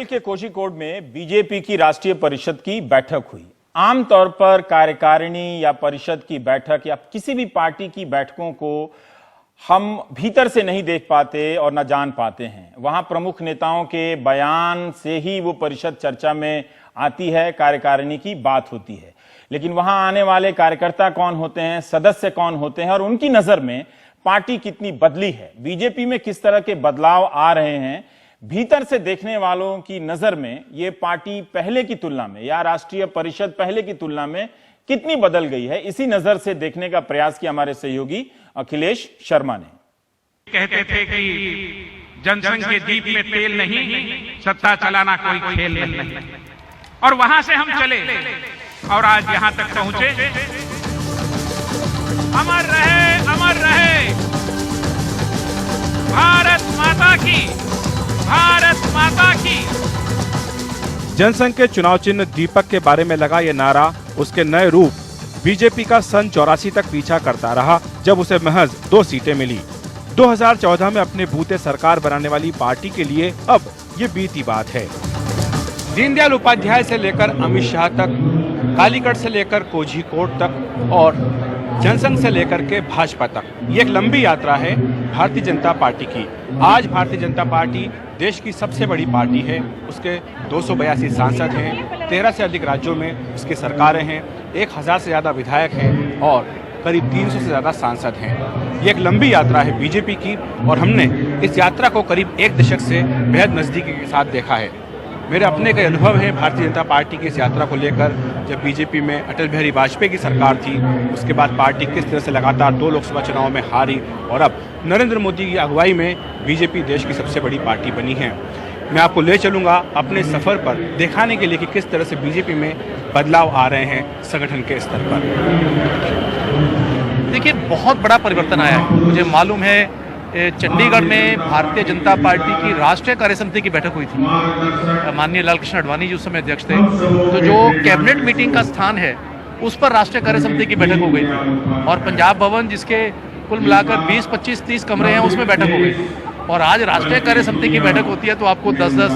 केरल के कोझिकोड में बीजेपी की राष्ट्रीय परिषद की बैठक हुई। आमतौर पर कार्यकारिणी या परिषद की बैठक या किसी भी पार्टी की बैठकों को हम भीतर से नहीं देख पाते और न जान पाते हैं। वहां प्रमुख नेताओं के बयान से ही वो परिषद चर्चा में आती है, कार्यकारिणी की बात होती है। लेकिन वहां आने वाले कार्यकर्ता कौन होते हैं, सदस्य कौन होते हैं और उनकी नजर में पार्टी कितनी बदली है, बीजेपी में किस तरह के बदलाव आ रहे हैं, भीतर से देखने वालों की नजर में ये पार्टी पहले की तुलना में या राष्ट्रीय परिषद पहले की तुलना में कितनी बदल गई है, इसी नजर से देखने का प्रयास किया हमारे सहयोगी अखिलेश शर्मा ने। कहते थे कि जनसंघ के दीप में तेल नहीं, सत्ता चलाना कोई खेल नहीं, और वहां से हम चले और आज यहां तक पहुंचे। अमर रहे भारत माता की, भारत माता की। जनसंघ के चुनाव चिन्ह दीपक के बारे में लगा ये नारा उसके नए रूप बीजेपी का सन 84 तक पीछा करता रहा, जब उसे महज 2 सीटें मिली। 2014 में अपने बूते सरकार बनाने वाली पार्टी के लिए अब ये बीती बात है। दीनदयाल उपाध्याय से लेकर अमित शाह तक, कालीकट से लेकर कोझिकोड तक और जनसंघ से लेकर के भाजपा तक, ये एक लंबी यात्रा है भारतीय जनता पार्टी की। आज भारतीय जनता पार्टी देश की सबसे बड़ी पार्टी है। उसके 282 सांसद हैं, 13 से अधिक राज्यों में उसकी सरकारें हैं, 1000 से ज़्यादा विधायक हैं और करीब 300 से ज़्यादा सांसद हैं। ये एक लंबी यात्रा है बीजेपी की और हमने इस यात्रा को करीब 1 दशक से बेहद नज़दीकी के साथ देखा है। मेरे अपने कई अनुभव हैं भारतीय जनता पार्टी की इस यात्रा को लेकर। जब बीजेपी में अटल बिहारी वाजपेयी की सरकार थी, उसके बाद पार्टी किस तरह से लगातार 2 लोकसभा चुनाव में हारी और अब नरेंद्र मोदी की अगुवाई में बीजेपी देश की सबसे बड़ी पार्टी बनी है। मैं आपको ले चलूंगा अपने सफर पर, दिखाने के लिए कि किस तरह से बीजेपी में बदलाव आ रहे हैं संगठन के स्तर पर। देखिए, बहुत बड़ा परिवर्तन आया है। मुझे मालूम है चंडीगढ़ में भारतीय जनता पार्टी की राष्ट्रीय कार्यसमिति की बैठक हुई थी। माननीय लालकृष्ण आडवाणी जी उस समय अध्यक्ष थे। तो जो कैबिनेट मीटिंग का स्थान है उस पर राष्ट्रीय कार्यसमिति की बैठक हो गई थी और पंजाब भवन, जिसके कुल मिलाकर 20, 25, 30 कमरे हैं, उसमें बैठक हो गई। और आज राष्ट्रीय कार्यसमिति की बैठक होती है तो आपको 10-10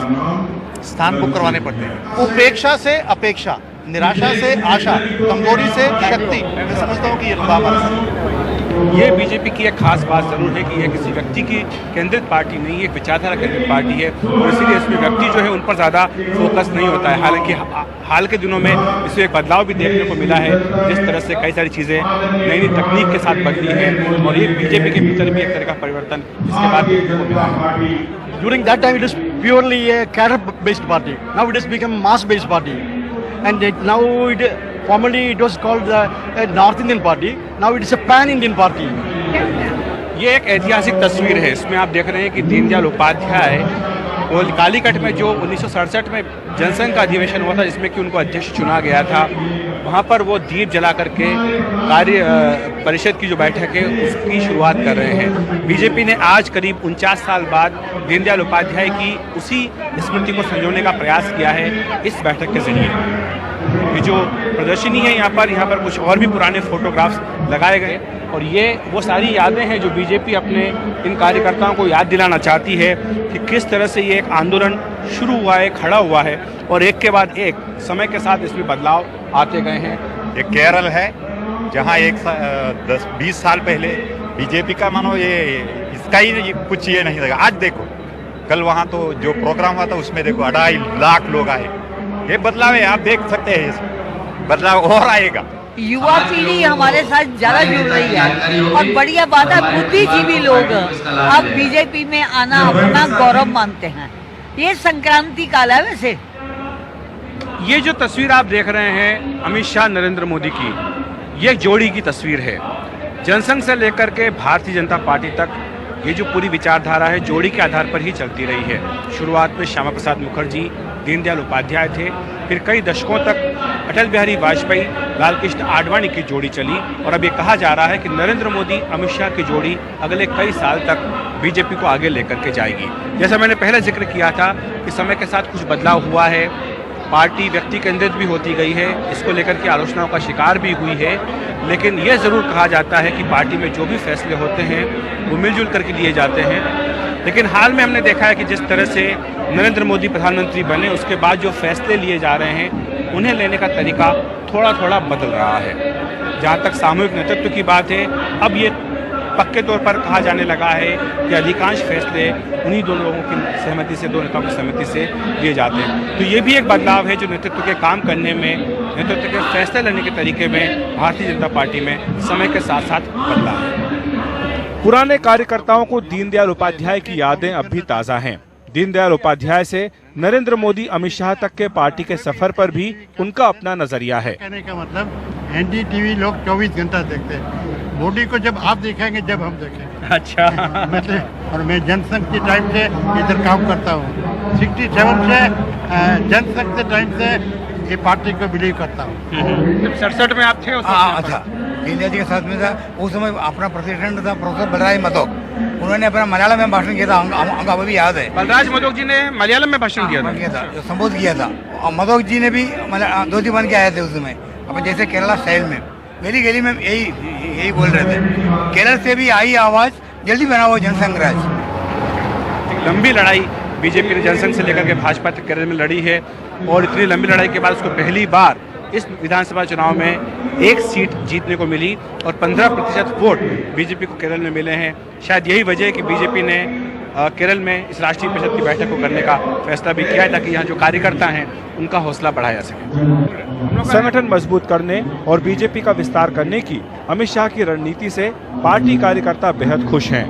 स्थान बुक करवाने पड़ते हैं। उपेक्षा से अपेक्षा, निराशा से आशा, कमजोरी से शक्ति, मैं समझता हूँ कि ये बीजेपी की एक खास बात जरूर है कि ये किसी व्यक्ति की केंद्रित पार्टी नहीं है, एक विचारधारा केंद्रित पार्टी है और इसीलिए इसमें व्यक्ति जो है उन पर ज़्यादा फोकस नहीं होता है। हालांकि हाल के दिनों में इसमें एक बदलाव भी देखने को मिला है, जिस तरह से कई सारी चीज़ें नई तकनीक के साथ बदली है और ये बीजेपी के भीतर भी एक तरह का परिवर्तन इसके बाद देखने को मिला है। During that time it is purely a cadre-based party. Now it has become mass-based party, and now formerly it was called a North Indian party. Now it is a Pan-Indian party. ये एक ऐतिहासिक तस्वीर है। इसमें आप देख रहे हैं कि दीनदयाल उपाध्याय वो कालीकट में जो 1967 में जनसंघ का अधिवेशन हुआ था, जिसमें कि उनको अध्यक्ष चुना गया था, वहाँ पर वो दीप जला करके कार्य परिषद की जो बैठक है उसकी शुरुआत कर रहे हैं। बीजेपी ने आज करीब 49 साल बाद दीनदयाल उपाध्याय की उसी स्मृति को संजोने का प्रयास किया है इस बैठक के जरिए। ये जो प्रदर्शनी है यहाँ पर कुछ और भी पुराने फोटोग्राफ्स लगाए गए और ये वो सारी यादें हैं जो बीजेपी अपने इन कार्यकर्ताओं को याद दिलाना चाहती है कि किस तरह से ये एक आंदोलन शुरू हुआ है, खड़ा हुआ है और एक के बाद एक समय के साथ इसमें बदलाव आते गए हैं। ये केरल है जहाँ 10-20 साल पहले बीजेपी का मानो इसका ही कुछ ये नहीं लगा। आज देखो, कल वहाँ तो जो प्रोग्राम हुआ था उसमें देखो 2.5 लाख लोग आए। ये बदलाव है, आप देख सकते हैं, बदलाव और आएगा। युवा पीढ़ी हमारे साथ ज्यादा जुड़ रही है और बढ़िया बात है, बुद्धिजीवी लोग अब बीजेपी में आना अपना गौरव मानते हैं। ये संक्रांति काल है। वैसे ये जो तस्वीर आप देख रहे हैं अमित शाह नरेंद्र मोदी की, ये जोड़ी की तस्वीर है। जनसंघ से लेकर के भारतीय जनता पार्टी तक ये जो पूरी विचारधारा है जोड़ी के आधार पर ही चलती रही है। शुरुआत में श्यामा प्रसाद मुखर्जी, दीनदयाल उपाध्याय थे, फिर कई दशकों तक अटल बिहारी वाजपेयी, लालकृष्ण आडवाणी की जोड़ी चली और अब ये कहा जा रहा है कि नरेंद्र मोदी अमित शाह की जोड़ी अगले कई साल तक बीजेपी को आगे लेकर के जाएगी। जैसा मैंने पहले जिक्र किया था कि समय के साथ कुछ बदलाव हुआ है, पार्टी व्यक्ति केंद्रित भी होती गई है, इसको लेकर के आलोचनाओं का शिकार भी हुई है, लेकिन यह ज़रूर कहा जाता है कि पार्टी में जो भी फैसले होते हैं वो मिलजुल करके लिए जाते हैं। लेकिन हाल में हमने देखा है कि जिस तरह से नरेंद्र मोदी प्रधानमंत्री बने उसके बाद जो फैसले लिए जा रहे हैं उन्हें लेने का तरीका थोड़ा थोड़ा बदल रहा है। जहाँ तक सामूहिक नेतृत्व की बात है, अब ये पक्के तौर पर कहा जाने लगा है कि अधिकांश फैसले उन्हीं दोनों लोगों की सहमति से, दो नेताओं की सहमति से लिए जाते हैं। तो ये भी एक बदलाव है जो नेतृत्व के काम करने में, नेतृत्व के फैसले लेने के तरीके में भारतीय जनता पार्टी में समय के साथ साथ बदला है। पुराने कार्यकर्ताओं को दीनदयाल उपाध्याय की यादें अब भी ताज़ा हैं। दीनदयाल उपाध्याय से नरेंद्र मोदी, अमित शाह तक के पार्टी के सफर पर भी उनका अपना नजरिया है। कहने का मतलब एनडीटीवी लोग 24 घंटा देखते हैं। मोदी को जब आप देखेंगे, जब हम देखेंगे। अच्छा। मतलब और मैं जनसंघ के टाइम से इधर काम करता हूँ। 67 से जनसंघ के टाइम से ये पार्टी को बिलीव करता हूँ। 67 में आप थे उस था, दीनदयाल जी के साथ में था। उस समय अपना प्रेसिडेंट था प्रोफेसर बलराज मधोक, उन्होंने अपना मलयालम में भाषण किया था, हमको अभी भी याद है। बलराज मधोक जी ने मलयालम में भाषण किया था, जो संबोधित किया था। और मधोक जी ने भी धोती बन के आए थे उस समय, अपन जैसे केरला स्टाइल में गली गली में यही बोल रहे थे। केरल से भी आई आवाज, जल्दी बनाओ जनसंघ राज। लंबी लड़ाई बीजेपी ने जनसंघ से लेकर के भाजपा तक केरल में लड़ी है और इतनी लंबी लड़ाई के बाद उसको पहली बार इस विधानसभा चुनाव में एक सीट जीतने को मिली और 15% वोट बीजेपी को केरल में मिले हैं। शायद यही वजह है कि बीजेपी ने केरल में इस राष्ट्रीय परिषद की बैठक को करने का फैसला भी किया है ताकि यहाँ जो कार्यकर्ता हैं उनका हौसला बढ़ाया जा सके। संगठन मजबूत करने और बीजेपी का विस्तार करने की अमित शाह की रणनीति से पार्टी कार्यकर्ता बेहद खुश हैं।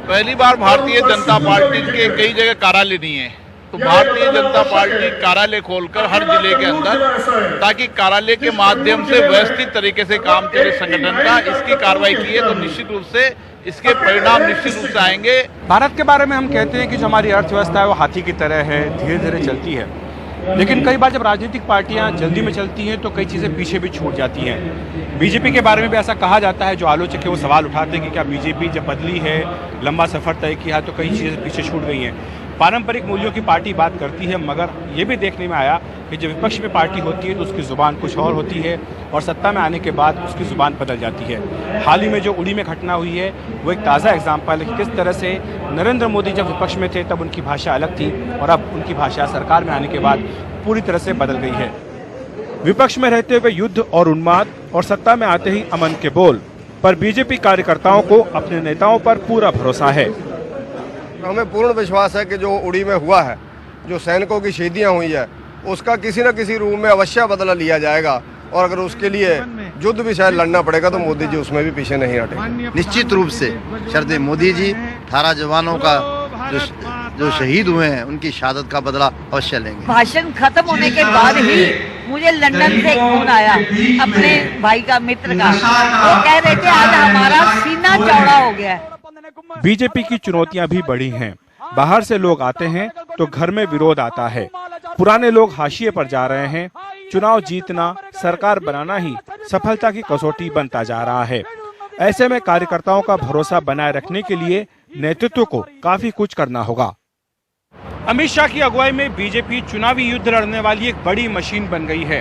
पहली बार भारतीय जनता पार्टी के कई जगह कार्यालय नहीं है, तो भारतीय जनता पार्टी कार्यालय खोलकर हर जिले के अंदर, ताकि कार्यालय के माध्यम से व्यवस्थित तरीके से काम चले संगठन का, इसकी कार्रवाई की है तो निश्चित रूप से इसके परिणाम निश्चित रूप से आएंगे। भारत के बारे में हम कहते हैं कि जो हमारी अर्थव्यवस्था है वो हाथी की तरह है, धीरे धीरे चलती है, लेकिन कई बार जब राजनीतिक पार्टियां जल्दी में चलती हैं तो कई चीज़ें पीछे भी छूट जाती हैं। बीजेपी के बारे में भी ऐसा कहा जाता है, जो आलोचक है वो सवाल उठाते हैं कि क्या बीजेपी जब बदली है, लंबा सफर तय किया तो कई चीज़ें पीछे छूट गई हैं। पारंपरिक मूल्यों की पार्टी बात करती है, मगर ये भी देखने में आया कि जब विपक्ष में पार्टी होती है तो उसकी ज़ुबान कुछ और होती है और सत्ता में आने के बाद उसकी ज़ुबान बदल जाती है। हाल ही में जो उड़ी में घटना हुई है वो एक ताज़ा एग्जाम्पल है कि किस तरह से नरेंद्र मोदी जब विपक्ष में थे तब उनकी भाषा अलग थी और अब उनकी भाषा सरकार में आने के बाद पूरी तरह से बदल गई है। विपक्ष में रहते हुए युद्ध और उन्माद और सत्ता में आते ही अमन के बोल, पर बीजेपी कार्यकर्ताओं को अपने नेताओं पर पूरा भरोसा है। हमें पूर्ण विश्वास है कि जो उड़ी में हुआ है, जो सैनिकों की शहीदियां हुई है, उसका किसी न किसी रूप में अवश्य बदला लिया जाएगा और अगर उसके लिए युद्ध भी शायद लड़ना पड़ेगा तो मोदी जी उसमें भी पीछे नहीं हटेंगे। निश्चित रूप से श्रद्धेय मोदी जी 18 जवानों का जो शहीद हुए हैं उनकी शहादत का बदला अवश्य लेंगे। भाषण खत्म होने के बाद ही मुझे लंदन से फोन आया अपने भाई का, मित्र का। वो कह रहे थे आज हमारा सीना चौड़ा हो गया है। बीजेपी की चुनौतियां भी बढ़ी हैं। बाहर से लोग आते हैं तो घर में विरोध आता है। पुराने लोग हाशिए पर जा रहे हैं। चुनाव जीतना, सरकार बनाना ही सफलता की कसौटी बनता जा रहा है। ऐसे में कार्यकर्ताओं का भरोसा बनाए रखने के लिए नेतृत्व को काफी कुछ करना होगा। अमित शाह की अगुवाई में बीजेपी चुनावी युद्ध लड़ने वाली एक बड़ी मशीन बन गई है।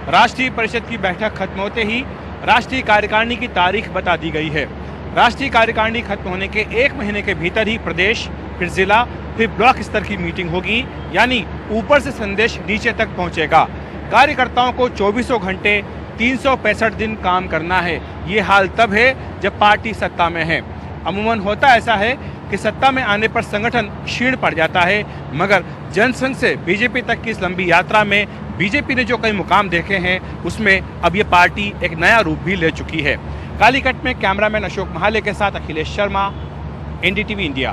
राष्ट्रीय परिषद की बैठक खत्म होते ही राष्ट्रीय कार्यकारिणी की तारीख बता दी गई है। राष्ट्रीय कार्यकारिणी खत्म होने के 1 महीने के भीतर ही प्रदेश, फिर जिला, फिर ब्लॉक स्तर की मीटिंग होगी, यानी ऊपर से संदेश नीचे तक पहुंचेगा। कार्यकर्ताओं को 24 घंटे 365 दिन काम करना है। ये हाल तब है जब पार्टी सत्ता में है। अमूमन होता ऐसा है कि सत्ता में आने पर संगठन क्षीण पड़ जाता है, मगर जनसंघ से बीजेपी तक की इस लंबी यात्रा में बीजेपी ने जो कई मुकाम देखे हैं उसमें अब ये पार्टी एक नया रूप भी ले चुकी है। कालीकट में कैमरामैन अशोक महाले के साथ अखिलेश शर्मा, एनडीटीवी इंडिया।